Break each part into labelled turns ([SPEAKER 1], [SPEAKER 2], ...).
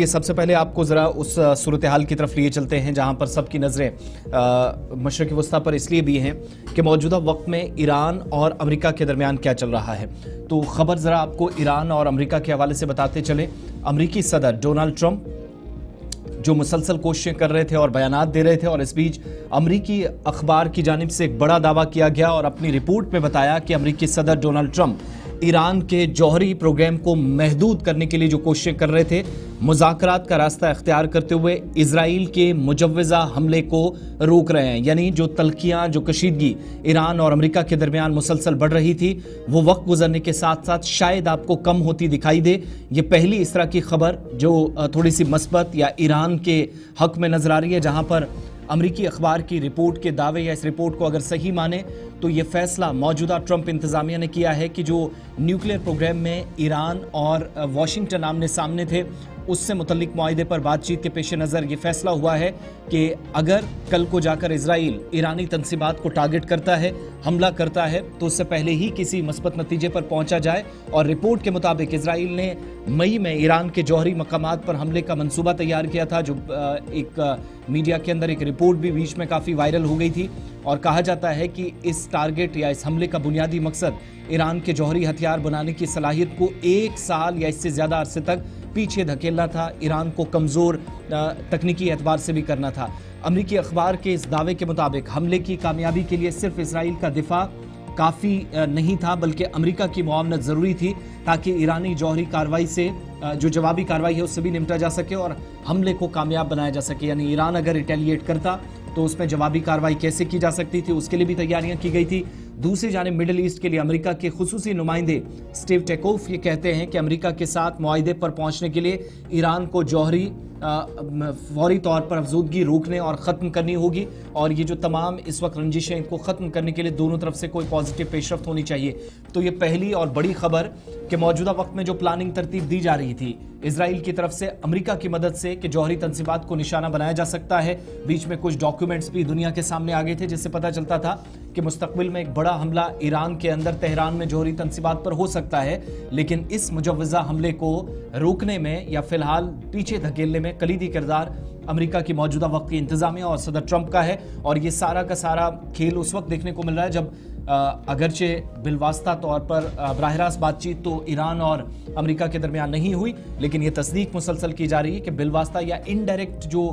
[SPEAKER 1] یہ سب سے پہلے آپ کو ذرا اس صورتحال کی طرف لیے چلتے ہیں جہاں پر سب کی نظریں مشرق وسطیٰ پر اس لیے بھی ہیں کہ موجودہ وقت میں ایران اور امریکہ کے درمیان کیا چل رہا ہے۔ تو خبر ذرا آپ کو ایران اور امریکہ کے حوالے سے بتاتے چلیں۔ امریکی صدر ڈونلڈ ٹرمپ جو مسلسل کوششیں کر رہے تھے اور بیانات دے رہے تھے، اور اس بیچ امریکی اخبار کی جانب سے ایک بڑا دعویٰ کیا گیا اور اپنی رپورٹ میں بتایا کہ امریکی صدر ڈونلڈ ٹرمپ ایران کے جوہری پروگرام کو محدود کرنے کے لیے جو کوششیں کر رہے تھے، مذاکرات کا راستہ اختیار کرتے ہوئے اسرائیل کے مجوزہ حملے کو روک رہے ہیں۔ یعنی جو تلخیاں، جو کشیدگی ایران اور امریکہ کے درمیان مسلسل بڑھ رہی تھی، وہ وقت گزرنے کے ساتھ ساتھ شاید آپ کو کم ہوتی دکھائی دے۔ یہ پہلی اس طرح کی خبر جو تھوڑی سی مثبت یا ایران کے حق میں نظر آ رہی ہے، جہاں پر امریکی اخبار کی رپورٹ کے دعوے یا اس رپورٹ کو اگر صحیح مانے تو یہ فیصلہ موجودہ ٹرمپ انتظامیہ نے کیا ہے کہ جو نیوکلیئر پروگرام میں ایران اور واشنگٹن آمنے سامنے تھے، اس سے متعلق معاہدے پر بات چیت کے پیش نظر یہ فیصلہ ہوا ہے کہ اگر کل کو جا کر اسرائیل ایرانی تنصیبات کو ٹارگٹ کرتا ہے، حملہ کرتا ہے، تو اس سے پہلے ہی کسی مثبت نتیجے پر پہنچا جائے۔ اور رپورٹ کے مطابق اسرائیل نے مئی میں ایران کے جوہری مقامات پر حملے کا منصوبہ تیار کیا تھا، جو ایک میڈیا کے اندر ایک رپورٹ بھی بیچ میں کافی وائرل ہو گئی تھی، اور کہا جاتا ہے کہ اس ٹارگٹ یا اس حملے کا بنیادی مقصد ایران کے جوہری ہتھیار بنانے کی صلاحیت کو 1 سال یا اس سے زیادہ عرصے تک پیچھے دھکیلنا تھا، ایران کو کمزور تکنیکی اعتبار سے بھی کرنا تھا۔ امریکی اخبار کے اس دعوے کے مطابق حملے کی کامیابی کے لیے صرف اسرائیل کا دفاع کافی نہیں تھا، بلکہ امریکہ کی معاونت ضروری تھی تاکہ ایرانی جوہری کارروائی سے جو جوابی کارروائی ہے اس سے بھی نمٹا جا سکے اور حملے کو کامیاب بنایا جا سکے۔ یعنی ایران اگر ریٹیلیٹ کرتا تو اس میں جوابی کارروائی کیسے کی جا سکتی تھی، اس کے لیے بھی تیاریاں کی گئی تھی۔ دوسری جانب مڈل ایسٹ کے لیے امریکہ کے خصوصی نمائندے اسٹیو ٹیکوف یہ کہتے ہیں کہ امریکہ کے ساتھ معاہدے پر پہنچنے کے لیے ایران کو جوہری فوری طور پر افزودگی روکنے اور ختم کرنی ہوگی، اور یہ جو تمام اس وقت رنجشیں ان کو ختم کرنے کے لیے دونوں طرف سے کوئی پازیٹیو پیش رفت ہونی چاہیے۔ تو یہ پہلی اور بڑی خبر کہ موجودہ وقت میں جو پلاننگ ترتیب دی جا رہی تھی اسرائیل کی طرف سے امریکہ کی مدد سے کہ جوہری تنصیبات کو نشانہ بنایا جا سکتا ہے، بیچ میں کچھ ڈاکیومنٹس بھی دنیا کے سامنے آ گئے تھے جس سے پتہ چلتا تھا کہ مستقبل میں ایک بڑا حملہ ایران کے اندر تہران میں جوہری تنصیبات پر ہو سکتا ہے، لیکن اس مجوزہ حملے کو روکنے میں یا فی الحال پیچھے دھکیلنے میں کلیدی کردار امریکہ کی موجودہ وقت کی انتظامیہ اور صدر ٹرمپ کا ہے۔ اور یہ سارا کا سارا کھیل اس وقت دیکھنے کو مل رہا ہے جب اگرچہ بالواسطہ طور پر براہ راست بات چیت تو ایران اور امریکہ کے درمیان نہیں ہوئی، لیکن یہ تصدیق مسلسل کی جا رہی ہے کہ بالواسطہ یا انڈائریکٹ جو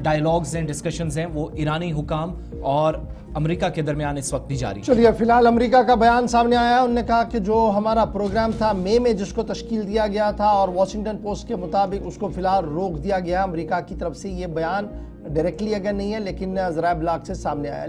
[SPEAKER 1] ڈائیلاگز ہیں، ڈسکشنز ہیں، وہ ایرانی حکام اور امریکہ کے درمیان اس وقت دی جا رہی ہے۔
[SPEAKER 2] چلیے، فی الحال امریکہ کا بیان سامنے آیا ہے۔ انہوں نے کہا کہ جو ہمارا پروگرام تھا مئی میں جس کو تشکیل دیا گیا تھا اور واشنگٹن پوسٹ کے مطابق اس کو فی الحال روک دیا گیا۔ امریکہ کی طرف سے یہ بیان ڈائریکٹلی اگر نہیں ہے لیکن ذرائع ابلاغ سے سامنے آیا ہے۔